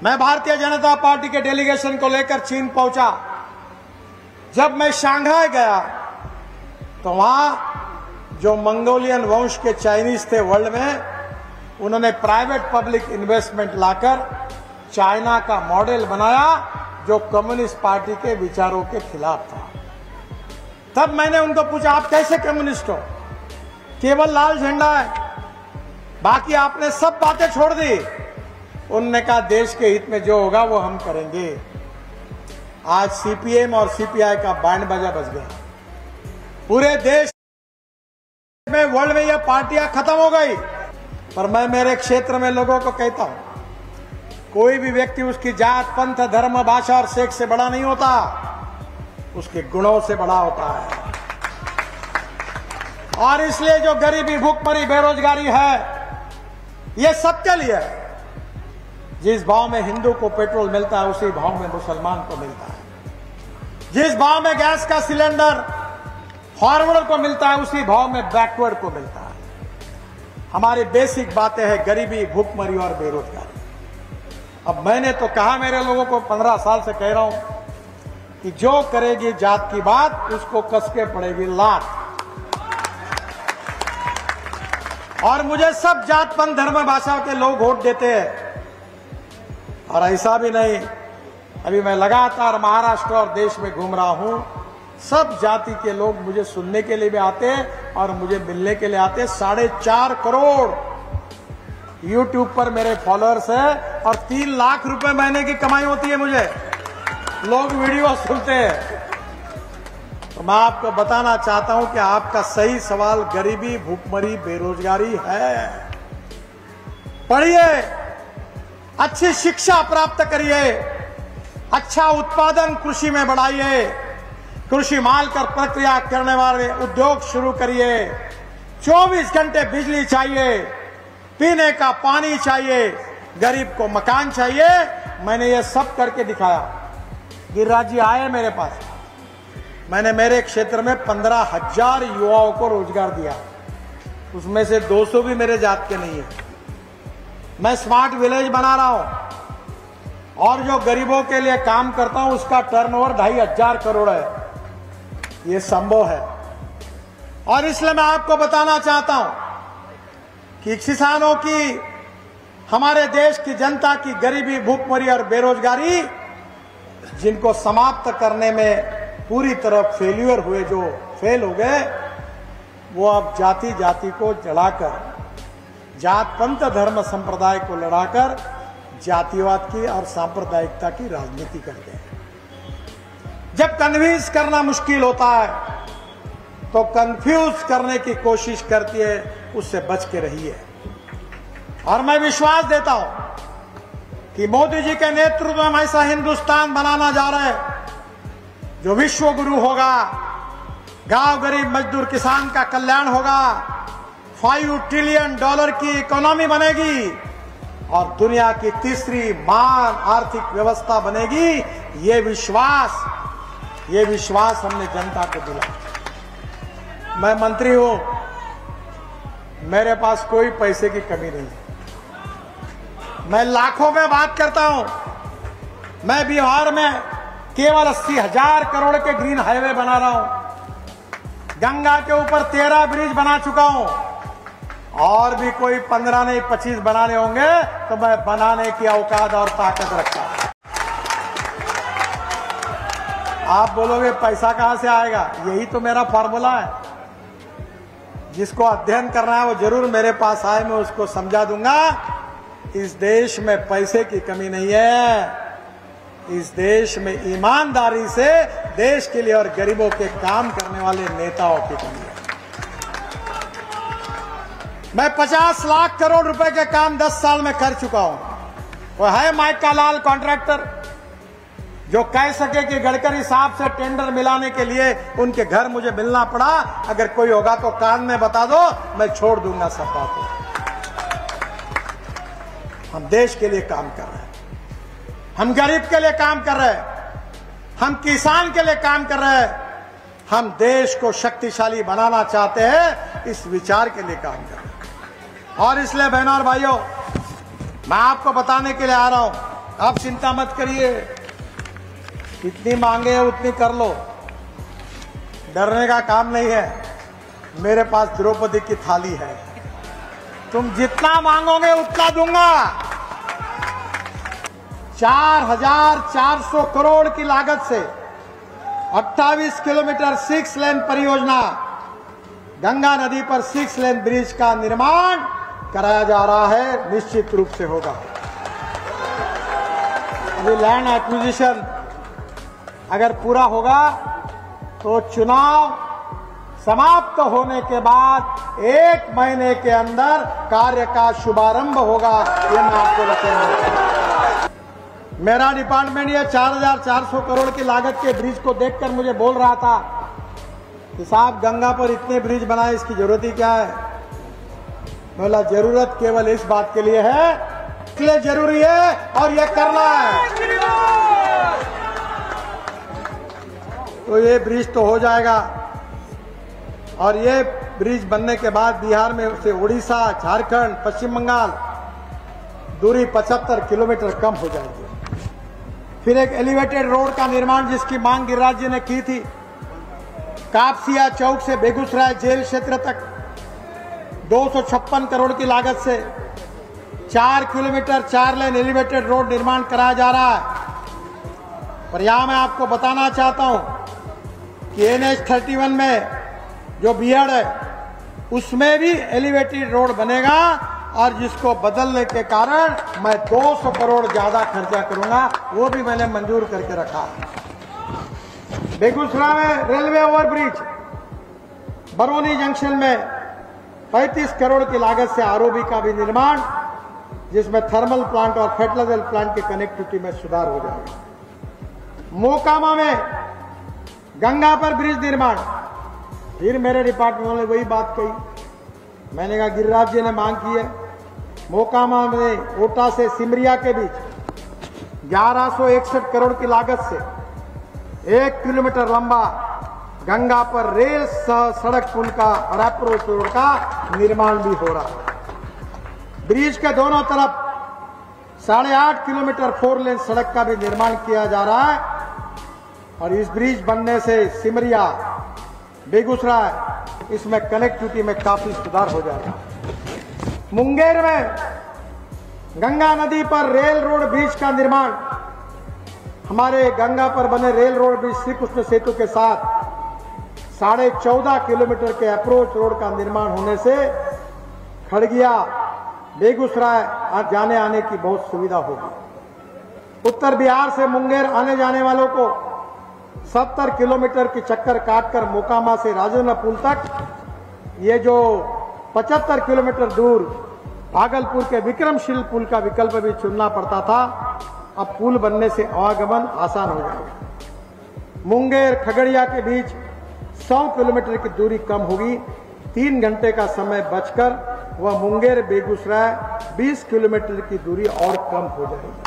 मैं भारतीय जनता पार्टी के डेलीगेशन को लेकर चीन पहुंचा। जब मैं शंघाई गया तो वहां जो मंगोलियन वंश के चाइनीज थे वर्ल्ड में, उन्होंने प्राइवेट पब्लिक इन्वेस्टमेंट लाकर चाइना का मॉडल बनाया जो कम्युनिस्ट पार्टी के विचारों के खिलाफ था। तब मैंने उनको पूछा, आप कैसे कम्युनिस्ट हो? केवल लाल झंडा है, बाकी आपने सब बातें छोड़ दी। उन्होंने कहा, देश के हित में जो होगा वो हम करेंगे। आज सीपीएम और सीपीआई का बैंड बाजा बज गया। पूरे देश में, वर्ल्ड में यह पार्टियां खत्म हो गई। पर मैं मेरे क्षेत्र में लोगों को कहता हूं, कोई भी व्यक्ति उसकी जात, पंथ, धर्म, भाषा और सेक्स से बड़ा नहीं होता, उसके गुणों से बड़ा होता है। और इसलिए जो गरीबी, भूखमरी, बेरोजगारी है, ये सबके लिए है। जिस भाव में हिंदू को पेट्रोल मिलता है, उसी भाव में मुसलमान को मिलता है। जिस भाव में गैस का सिलेंडर फॉरवर्ड को मिलता है, उसी भाव में बैकवर्ड को मिलता है। हमारी बेसिक बातें हैं गरीबी, भूखमरी और बेरोजगारी। अब मैंने तो कहा, मेरे लोगों को 15 साल से कह रहा हूं कि जो करेगी जात की बात, उसको कसके पड़ेगी लात। और मुझे सब जात, पंथ, धर्म, भाषा के लोग वोट देते हैं। और ऐसा भी नहीं, अभी मैं लगातार महाराष्ट्र और देश में घूम रहा हूं। सब जाति के लोग मुझे सुनने के लिए भी आते हैं और मुझे मिलने के लिए आते हैं। 4.5 करोड़ यूट्यूब पर मेरे फॉलोअर्स हैं और 3 लाख रुपए महीने की कमाई होती है मुझे। लोग वीडियो सुनते हैं। तो मैं आपको बताना चाहता हूं कि आपका सही सवाल गरीबी, भूखमरी, बेरोजगारी है। पढ़िए, अच्छी शिक्षा प्राप्त करिए, अच्छा उत्पादन कृषि में बढ़ाइए, कृषि माल कर प्रक्रिया करने वाले उद्योग शुरू करिए। 24 घंटे बिजली चाहिए, पीने का पानी चाहिए, गरीब को मकान चाहिए। मैंने ये सब करके दिखाया। गिरिराज जी आए मेरे पास, मैंने मेरे क्षेत्र में 15,000 युवाओं को रोजगार दिया। उसमें से 200 भी मेरे जात के नहीं है। मैं स्मार्ट विलेज बना रहा हूं और जो गरीबों के लिए काम करता हूं, उसका टर्नओवर 2,500 करोड़ है। ये संभव है। और इसलिए मैं आपको बताना चाहता हूं कि किसानों की, हमारे देश की जनता की गरीबी, भूखमरी और बेरोजगारी, जिनको समाप्त करने में पूरी तरह फेल्यूर हुए, जो फेल हो गए, वो अब जाति जाति को जलाकर, जात, पंथ, धर्म, संप्रदाय को लड़ाकर जातिवाद की और सांप्रदायिकता की राजनीति करते हैं। जब कन्विंस करना मुश्किल होता है तो कंफ्यूज करने की कोशिश करती है, उससे बच के रहिए। और मैं विश्वास देता हूं कि मोदी जी के नेतृत्व में हम ऐसा हिंदुस्तान बनाना जा रहे हैं जो विश्व गुरु होगा। गांव, गरीब, मजदूर, किसान का कल्याण होगा। $5 ट्रिलियन की इकोनॉमी बनेगी और दुनिया की तीसरी महान आर्थिक व्यवस्था बनेगी। ये विश्वास हमने जनता को दिया। मैं मंत्री हूं, मेरे पास कोई पैसे की कमी नहीं है। मैं लाखों में बात करता हूं। मैं बिहार में केवल 80,000 करोड़ के ग्रीन हाईवे बना रहा हूं। गंगा के ऊपर 13 ब्रिज बना चुका हूं। और भी कोई 15 नहीं 25 बनाने होंगे तो मैं बनाने की औकात और ताकत रखता हूं। आप बोलोगे पैसा कहां से आएगा? यही तो मेरा फॉर्मूला है। जिसको अध्ययन करना है वो जरूर मेरे पास आए, मैं उसको समझा दूंगा। इस देश में पैसे की कमी नहीं है। इस देश में ईमानदारी से देश के लिए और गरीबों के काम करने वाले नेताओं की कमी है। मैं 50 लाख करोड़ रुपए के काम 10 साल में कर चुका हूं। वो है माइक का लाल कॉन्ट्रैक्टर जो कह सके कि गडकरी साहब से टेंडर मिलाने के लिए उनके घर मुझे मिलना पड़ा। अगर कोई होगा तो कान में बता दो, मैं छोड़ दूंगा सब बातें। हम देश के लिए काम कर रहे हैं, हम गरीब के लिए काम कर रहे हैं, हम किसान के लिए काम कर रहे हैं, हम देश को शक्तिशाली बनाना चाहते हैं। इस विचार के लिए काम कर रहे हैं। और इसलिए बहनों और भाइयों, मैं आपको बताने के लिए आ रहा हूं आप चिंता मत करिए, जितनी मांगे है उतनी कर लो, डरने का काम नहीं है। मेरे पास द्रौपदी की थाली है, तुम जितना मांगोगे उतना दूंगा। 4,400 करोड़ की लागत से 28 किलोमीटर 6 लेन परियोजना, गंगा नदी पर 6 लेन ब्रिज का निर्माण कराया जा रहा है, निश्चित रूप से होगा। अभी लैंड एक्विजिशन अगर पूरा होगा तो चुनाव समाप्त होने के बाद 1 महीने के अंदर कार्य का शुभारंभ होगा, ये मैं आपको बताऊंगा। मेरा डिपार्टमेंट ये 4,400 करोड़ की लागत के ब्रिज को देखकर मुझे बोल रहा था कि साहब गंगा पर इतने ब्रिज बनाए, इसकी जरूरत ही क्या है। बोला जरूरत केवल इस बात के लिए है, इसलिए जरूरी है और ये करना है। तो ये ब्रिज तो हो जाएगा और ये ब्रिज बनने के बाद बिहार में से उड़ीसा, झारखंड, पश्चिम बंगाल दूरी 75 किलोमीटर कम हो जाएगी। फिर एक एलिवेटेड रोड का निर्माण जिसकी मांग गिरिराज जी ने की थी, कापसिया चौक से बेगूसराय जेल क्षेत्र तक 256 करोड़ की लागत से 4 किलोमीटर 4 लेन एलिवेटेड रोड निर्माण कराया जा रहा है। पर यहां मैं आपको बताना चाहता हूं कि NH-31 में जो बीहड़ है उसमें भी एलिवेटेड रोड बनेगा और जिसको बदलने के कारण मैं 200 करोड़ ज्यादा खर्चा करूंगा, वो भी मैंने मंजूर करके रखा। बेगूसराय में रेलवे ओवरब्रिज, बरौनी जंक्शन में 35 करोड़ की लागत से आरओबी का भी निर्माण, जिसमें थर्मल प्लांट और फर्टिलाइजर प्लांट की कनेक्टिविटी में सुधार हो जाएगा। मोकामा में गंगा पर ब्रिज निर्माण, फिर मेरे डिपार्टमेंट ने वही बात कही। मैंने कहा गिरिराज जी ने मांग की है, मोकामा में ओटा से सिमरिया के बीच 1161 करोड़ की लागत से 1 किलोमीटर लंबा गंगा पर रेल सड़क पुल का और अप्रोच रोड का निर्माण भी हो रहा है। ब्रिज के दोनों तरफ 8.5 किलोमीटर 4 लेन सड़क का भी निर्माण किया जा रहा है और इस ब्रिज बनने से सिमरिया, बेगूसराय, इसमें कनेक्टिविटी में काफी सुधार हो जाएगा। मुंगेर में गंगा नदी पर रेल रोड ब्रिज का निर्माण, हमारे गंगा पर बने rail road bridge Shri Krishna Setu के साथ 14.5 किलोमीटर के अप्रोच रोड का निर्माण होने से खड़गिया, बेगूसराय जाने आने की बहुत सुविधा होगी। उत्तर बिहार से मुंगेर आने जाने वालों को 70 किलोमीटर की चक्कर काटकर मोकामा से राजेंद्र पुल तक, ये जो 75 किलोमीटर दूर भागलपुर के विक्रमशील पुल का विकल्प भी चुनना पड़ता था, अब पुल बनने से आवागमन आसान हो जाएगा। मुंगेर खगड़िया के बीच 100 किलोमीटर की दूरी कम होगी, 3 घंटे का समय बचकर वह मुंगेर बेगूसराय 20 किलोमीटर की दूरी और कम हो जाएगी।